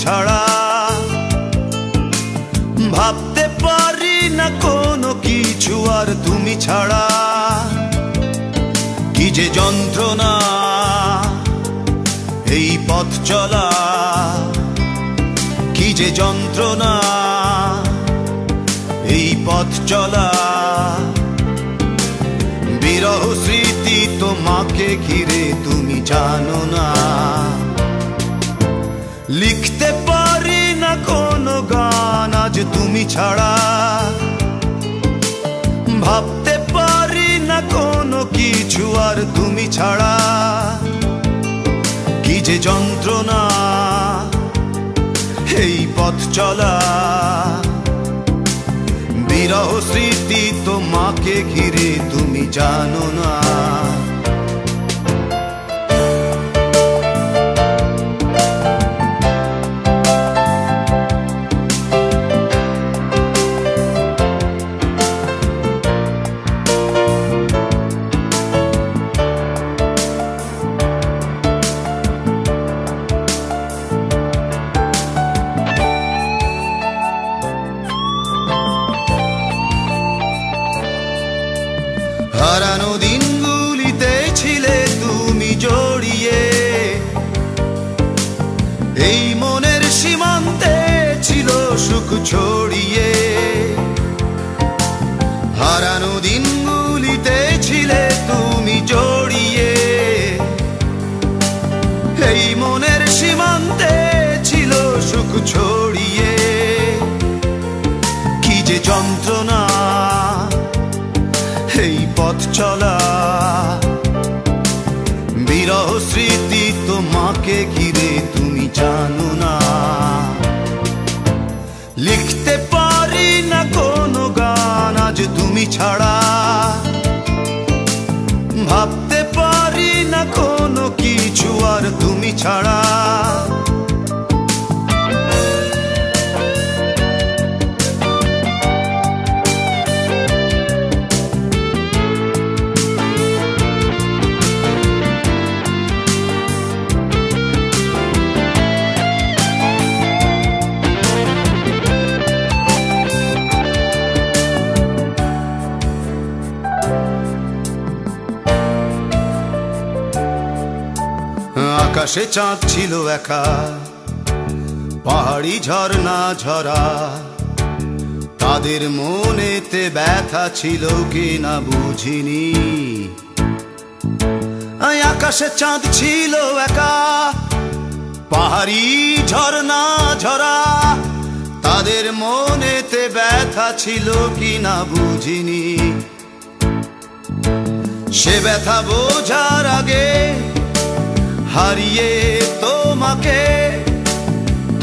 ছাড়া। ভাবতে পারি না কোনো কিছু আর তুমি ছাড়া। কি যে যন্ত্রণা এই পথ চলা, কি যে যন্ত্রণা এই পথ চলা। বিরহ স্মৃতি তোমাকে ঘিরে তুমি জানো না। লিখতে পারি না কোনো গান আজ তুমি ছাড়া। ভাবতে পারি না কোনো কিছু আর তুমি ছাড়া। কি যে যন্ত্রণা এই পথ চলা। বিরহ স্মৃতি তোমাকে ঘিরে তুমি জানো না। হারানো দিনগুলিতে ছিলে তুমি জড়িয়ে। এই মনের সীমান্তে ছিল সুখ ছড়িয়ে। হারানো দিনগুলিতে ছিলে তুমি জড়িয়ে। এই মনের সীমান্তে ছিল সুখ ছড়িয়ে। কি যে যন্ত্রণা এই পথ চলা। বিরহ স্মৃতি তোমাকে ঘিরে তুমি জানো না। লিখতে পারি না কোনো গান আজ তুমি ছাড়া। ভাবতে পারি না কোনো কিছু আর তুমি ছাড়া। আকাশে চাঁদ ছিল একা, পাহাড়ি ঝর্ণা ঝরা। তাদের মনেতে ব্যথা ছিল কিনা বুঝিনি। আকাশে চাঁদ ছিল একা, পাহাড়ি ঝর্ণা ঝরা। তাদের মনেতে ব্যথা ছিল কিনা বুঝিনি। সে ব্যথা বোঝার আগে হারিয়ে তোমাকে,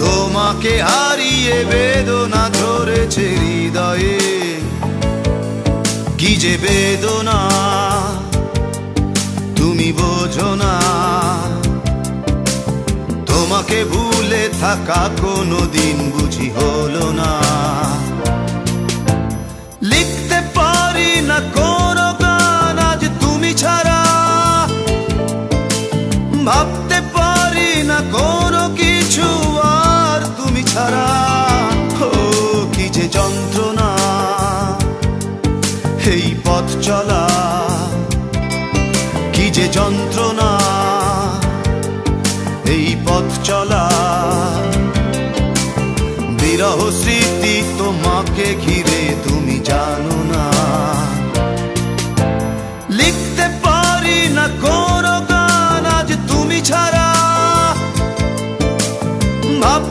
তোমাকে হারিয়ে বেদনা ধরেছে হৃদয়ে। কি যে বেদনা তুমি বোঝো না। তোমাকে ভুলে থাকা কোনো দিন বুঝি হলো না। লিখতে পারি না কোনো গান আজ তুমি ছাড়া। ভাবতে পারি না কোনো কিছু আর তুমি ছাড়া। ও কি যে যন্ত্রণা এই পথ চলা। কি যে যন্ত্রণা এই পথ চলা। বিরহ স্মৃতি তোমাকে ঘিরে তুমি জানো না। লিখতে পারি না কোনো গান আজ তুমি ছাড়া। ভাব